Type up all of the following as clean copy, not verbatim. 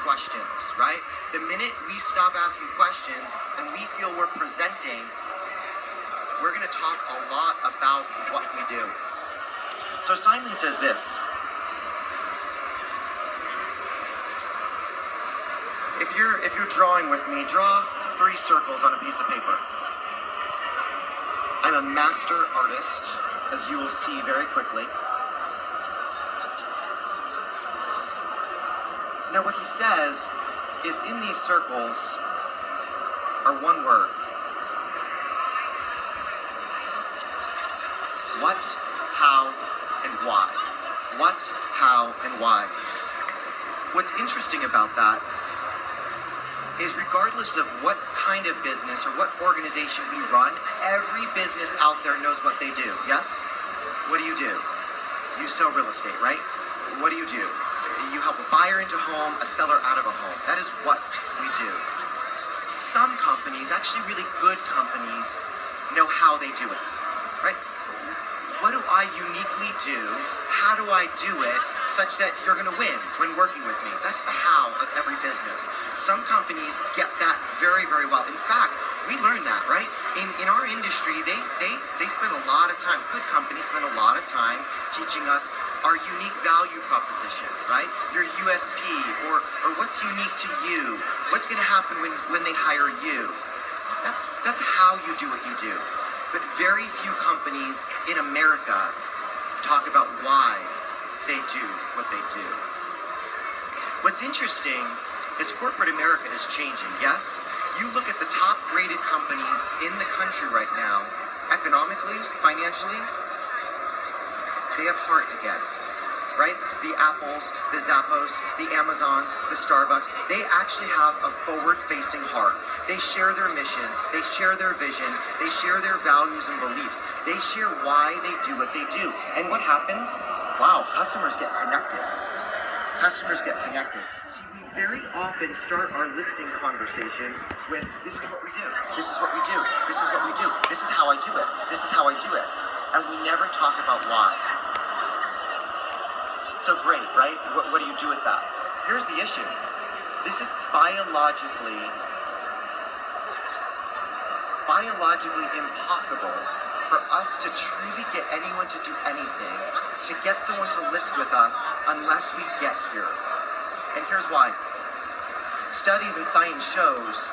questions, right? The minute we stop asking questions and we feel we're presenting, we're going to talk a lot about what we do. So Simon says this. If you're drawing with me, draw 3 circles on a piece of paper. I'm a master artist, as you will see very quickly. Now what he says is in these circles are one word. What, how, and why. What, how, and why. What's interesting about that is regardless of what kind of business or what organization we run, every business out there knows what they do, yes? What do? You sell real estate, right? What do? You help a buyer into a home, a seller out of a home. That is what we do. Some companies, actually really good companies, know how they do it, right? What do I uniquely do? How do I do it such that you're going to win when working with me? That's the how of every business. Some companies get that very, very well. In fact, we learned that, right? In our industry, they spend a lot of time, good companies spend a lot of time teaching us our unique value proposition, right? Your USP, or what's unique to you. What's going to happen when they hire you. That's how you do what you do. But very few companies in America talk about why they do what they do. What's interesting is corporate America is changing, yes? You look at the top-rated companies in the country right now, economically, financially, they have heart again, right? The Apples, the Zappos, the Amazons, the Starbucks, they actually have a forward-facing heart. They share their mission, they share their vision, they share their values and beliefs. They share why they do what they do. And what happens? Wow, customers get connected. Customers get connected. See, we very often start our listing conversation with, this is what we do, this is what we do, this is what we do, this is how I do it, this is how I do it. And we never talk about why. So great, right? What do you do with that? Here's the issue. This is biologically impossible for us to truly get anyone to do anything, to get someone to list with us, unless we get here. And here's why. Studies and science shows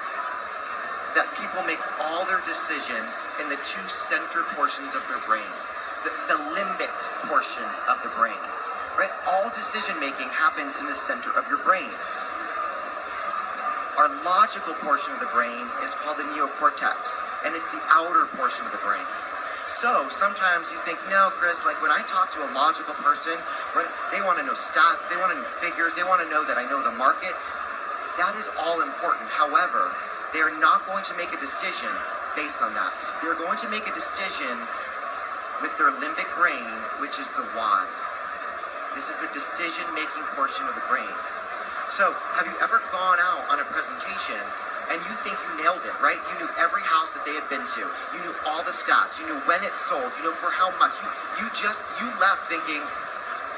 that people make all their decision in the 2 center portions of their brain, the limbic portion of the brain, right? All decision making happens in the center of your brain. Our logical portion of the brain is called the neocortex, and it's the outer portion of the brain. So sometimes you think, no, Chris, like when I talk to a logical person, they want to know stats, they want to know figures, they want to know that I know the market. That is all important. However, they are not going to make a decision based on that. They're going to make a decision with their limbic brain, which is the why. This is the decision-making portion of the brain. So, have you ever gone out on a presentation and you think you nailed it, right? You knew every house that they had been to. You knew all the stats. You knew when it sold. You know for how much. You left thinking,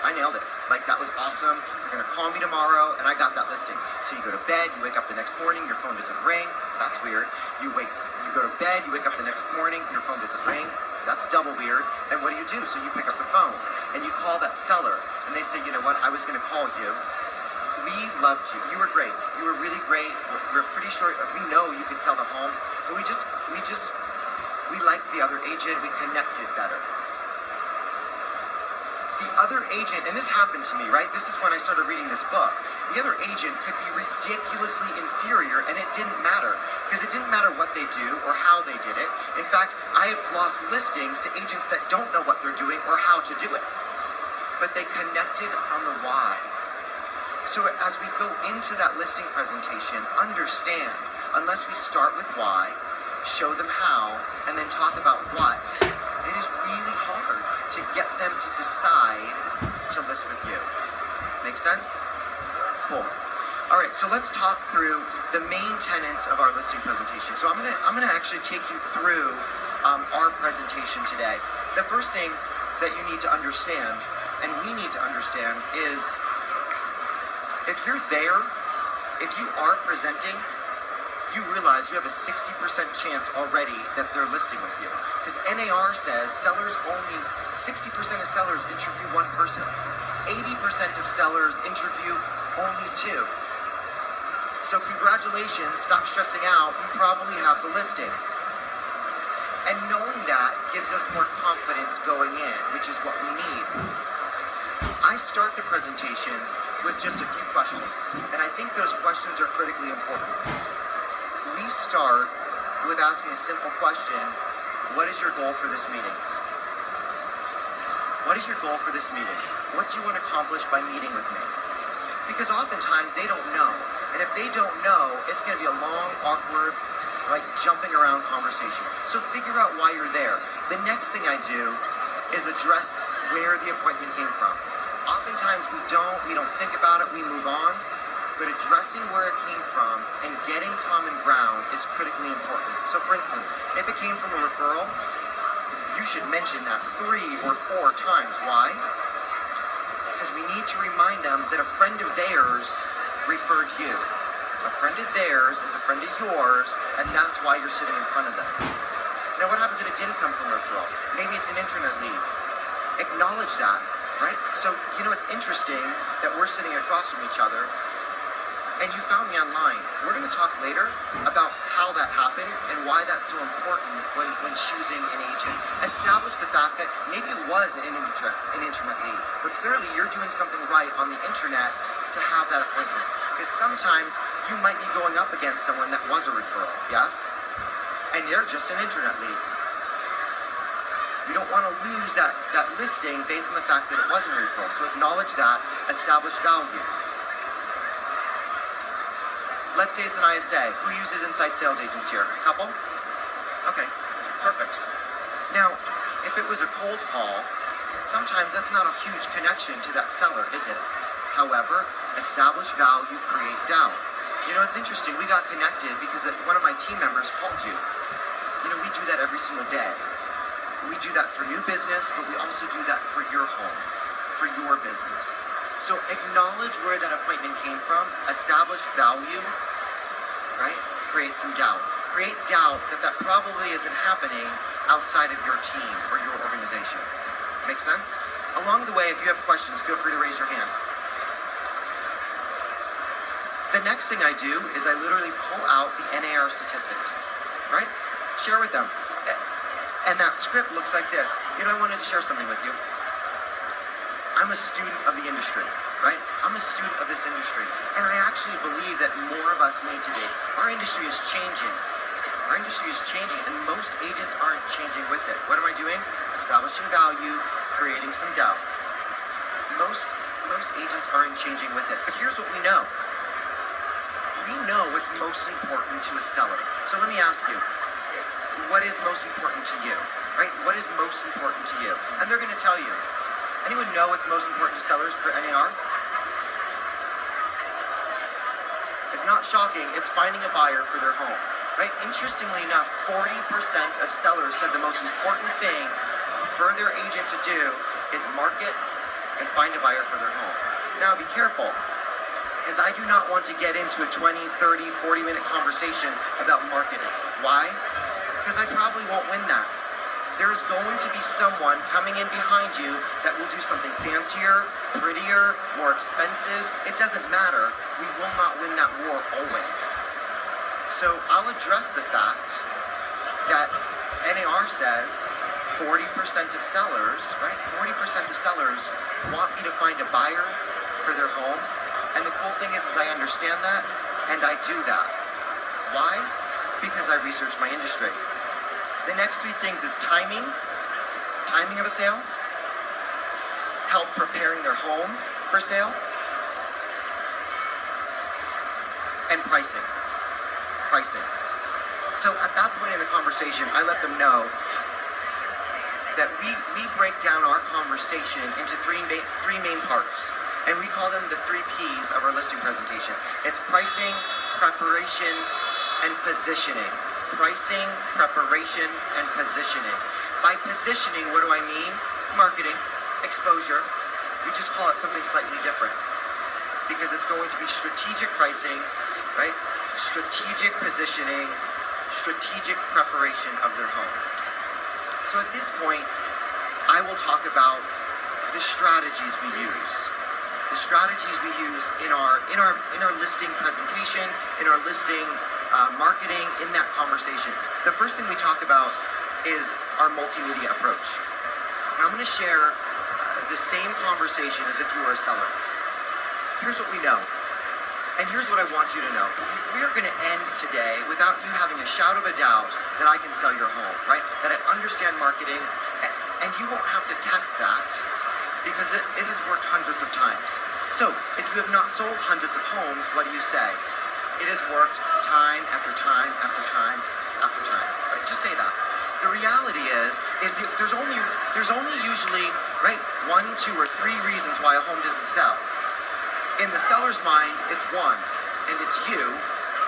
I nailed it. Like, that was awesome. You're going to call me tomorrow, and I got that listing. So you go to bed, you wake up the next morning, your phone doesn't ring. That's weird. You go to bed, you wake up the next morning, your phone doesn't ring. That's double weird. And what do? So you pick up the phone, and you call that seller, and they say, you know what, I was going to call you. We loved you. You were great. You were really great. We're pretty sure, we know you could sell the home, but we liked the other agent. We connected better. The other agent, and this happened to me, right? This is when I started reading this book. The other agent could be ridiculously inferior, and it didn't matter, because it didn't matter what they do or how they did it. In fact, I have lost listings to agents that don't know what they're doing or how to do it. But they connected on the why. So as we go into that listing presentation, understand, unless we start with why, show them how, and then talk about what, it is really hard to get them to decide to list with you. Make sense? Cool. All right, so let's talk through the main tenets of our listing presentation. So I'm gonna actually take you through our presentation today. The first thing that you need to understand, and we need to understand, is if you're there if you are presenting, you realize you have a 60% chance already that they're listing with you. Because NAR says 60% of sellers interview one person. 80% of sellers interview only two. So congratulations, stop stressing out, you probably have the listing. And knowing that gives us more confidence going in, which is what we need. I start the presentation with just a few questions, and I think those questions are critically important. We start with asking a simple question: what is your goal for this meeting? What is your goal for this meeting? What do you want to accomplish by meeting with me? Because oftentimes they don't know. And if they don't know, it's going to be a long, awkward, like jumping around conversation. So figure out why you're there. The next thing I do is address where the appointment came from. Oftentimes we don't think about it, we move on. But addressing where it came from and getting common ground is critically important. So for instance, if it came from a referral, you should mention that 3 or 4 times. Why? Because we need to remind them that a friend of theirs referred you. A friend of theirs is a friend of yours, and that's why you're sitting in front of them. Now what happens if it didn't come from a referral? Maybe it's an internet lead. Acknowledge that, right? So, it's interesting that we're sitting across from each other, and you found me online. We're going to talk later about how that happened and why that's so important when choosing an agent. Establish the fact that maybe it was an internet lead, but clearly you're doing something right on the internet to have that appointment. Because sometimes you might be going up against someone that was a referral, yes? And they're just an internet lead. You don't want to lose that listing based on the fact that it wasn't a referral. So acknowledge that, establish value. Let's say it's an ISA. Who uses inside sales agents here? A couple? Okay, perfect. Now, if it was a cold call, sometimes that's not a huge connection to that seller, is it? However, establish value, create doubt. It's interesting. We got connected because one of my team members called you. We do that every single day. We do that for new business, but we also do that for your home, for your business. So acknowledge where that appointment came from, establish value, right? Create some doubt. Create doubt that probably isn't happening outside of your team or your organization. Make sense? Along the way, if you have questions, feel free to raise your hand. The next thing I do is I literally pull out the NAR statistics, right? Share with them. And that script looks like this. I wanted to share something with you. I'm a student of the industry, right? I'm a student of this industry. And I actually believe that more of us need to be. Our industry is changing. Our industry is changing, and most agents aren't changing with it. What am I doing? Establishing value, creating some doubt. Most agents aren't changing with it. But here's what we know. We know what's most important to a seller. So let me ask you, what is most important to you, right? What is most important to you? And they're going to tell you. Anyone know what's most important to sellers for NAR? It's not shocking. It's finding a buyer for their home, right? Interestingly enough, 40% of sellers said the most important thing for their agent to do is market and find a buyer for their home. Now, be careful, because I do not want to get into a 20, 30, 40-minute conversation about marketing. Why? Because I probably won't win that. There's going to be someone coming in behind you that will do something fancier, prettier, more expensive. It doesn't matter. We will not win that war always. So I'll address the fact that NAR says 40% of sellers, right? 40% of sellers want me to find a buyer for their home. And the cool thing is I understand that and I do that. Why? Because I research my industry. The next 3 things is timing of a sale, help preparing their home for sale, and pricing. So at that point in the conversation, I let them know that we break down our conversation into three main parts, and we call them the 3 Ps of our listing presentation. It's pricing, preparation, and positioning. Pricing, preparation, and positioning. By positioning, what do I mean? Marketing, exposure. We just call it something slightly different. because it's going to be strategic pricing, right? Strategic positioning, strategic preparation of their home. So at this point, I will talk about the strategies we use. The strategies we use in our listing presentation, in our listing marketing, in that conversation. The first thing we talk about is our multimedia approach. Now I'm going to share the same conversation as if you were a seller. Here's what we know, and here's what I want you to know. We are going to end today without you having a shadow of a doubt that I can sell your home, right? That I understand marketing, and you won't have to test that because it has worked hundreds of times. So if you have not sold hundreds of homes, what do you say? It has worked time after time after time after time, right? Just say that. The reality is that there's only usually, right, 1, 2, or 3 reasons why a home doesn't sell. In the seller's mind, it's one, and it's you,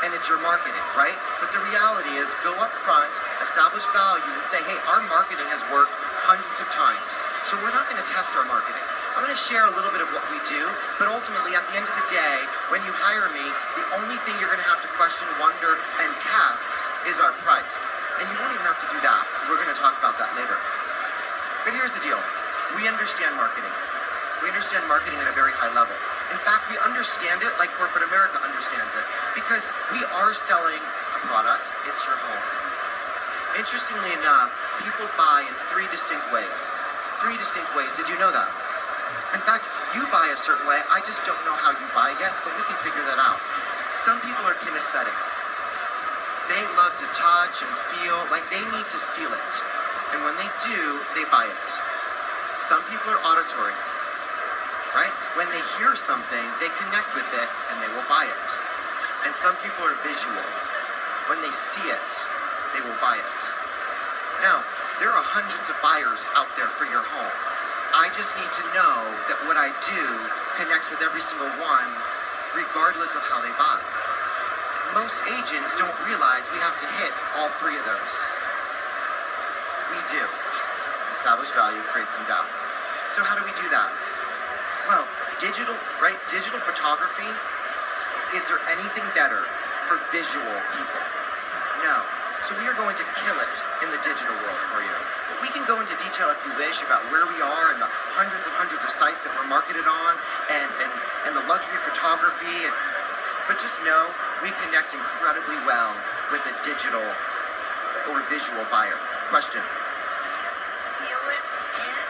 and it's your marketing, right? But the reality is, go up front, establish value, and say, hey, our marketing has worked hundreds of times, so we're not going to test our marketing. I'm going to share a little bit of what we do, but ultimately, at the end of the day, when you hire me, the only thing you're going to have to question, wonder, and test is our price. And you won't even have to do that. We're going to talk about that later. But here's the deal. We understand marketing. We understand marketing at a very high level. In fact, we understand it like corporate America understands it, because we are selling a product. It's your home. Interestingly enough, people buy in 3 distinct ways. 3 distinct ways. Did you know that? In fact, you buy a certain way. I just don't know how you buy yet, but we can figure that out. Some people are kinesthetic. They love to touch and feel, like they need to feel it. And when they do, they buy it. Some people are auditory, right? When they hear something, they connect with it and they will buy it. And some people are visual. When they see it, they will buy it. Now, there are hundreds of buyers out there for your home. I just need to know that what I do connects with every single one, regardless of how they buy. Most agents don't realize we have to hit all 3 of those. We do. Establish value, create some doubt. So how do we do that? Well, digital, right? Digital photography, is there anything better for visual people? No. So we are going to kill it in the digital world for you. We can go into detail if you wish about where we are and the hundreds of sites that we're marketed on and the luxury photography. But just know we connect incredibly well with a digital or visual buyer. Question. Feel it and?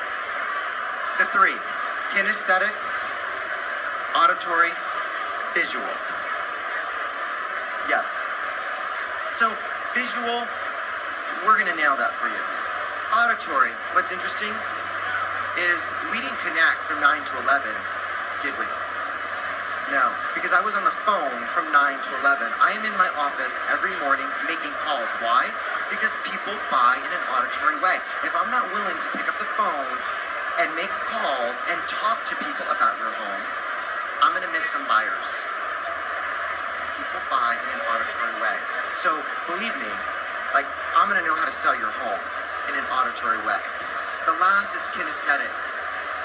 The 3. Kinesthetic, auditory, visual. Yes. So visual, we're going to nail that for you. Auditory, what's interesting is we didn't connect from 9 to 11, did we? No, because I was on the phone from 9 to 11. I am in my office every morning making calls. Why? Because people buy in an auditory way. If I'm not willing to pick up the phone and make calls and talk to people about your home, I'm going to miss some buyers. People buy in an auditory way. So believe me, like, I'm going to know how to sell your home in an auditory way. The last is kinesthetic,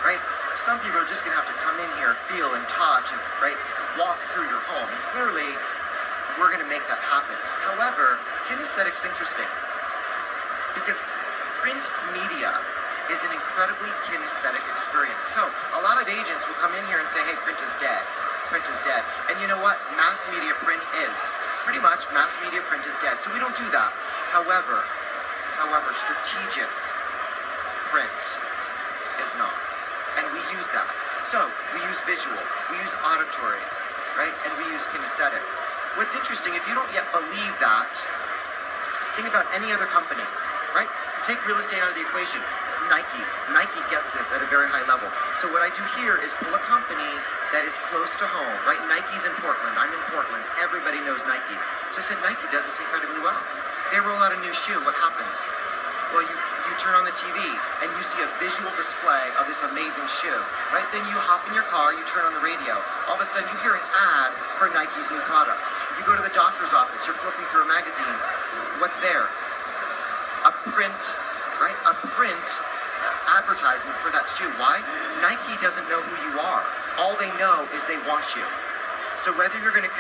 right? Some people are just going to have to come in here, feel and touch, and, right, walk through your home. And clearly, we're going to make that happen. However, kinesthetic's interesting because print media is an incredibly kinesthetic experience. So a lot of agents will come in here and say, hey, print is dead. Print is dead. And you know what? Mass media print is. Pretty much, mass media print is dead. So we don't do that. However, strategic print is not. And we use that. So we use visual, we use auditory, right? And we use kinesthetic. What's interesting, if you don't yet believe that, think about any other company, right? Take real estate out of the equation. Nike gets this at a very high level. So what I do here is pull a company that is close to home, right? Nike's in Portland. I'm in Portland. Everybody knows Nike. So I said, Nike does this incredibly well. They roll out a new shoe. What happens? Well, you turn on the TV and you see a visual display of this amazing shoe, right? Then you hop in your car, you turn on the radio. All of a sudden, you hear an ad for Nike's new product. You go to the doctor's office. You're flipping through a magazine. What's there? A print, right? A print advertisement for that shoe. Why? Nike doesn't know who you are. All they know is they want you. So whether you're going to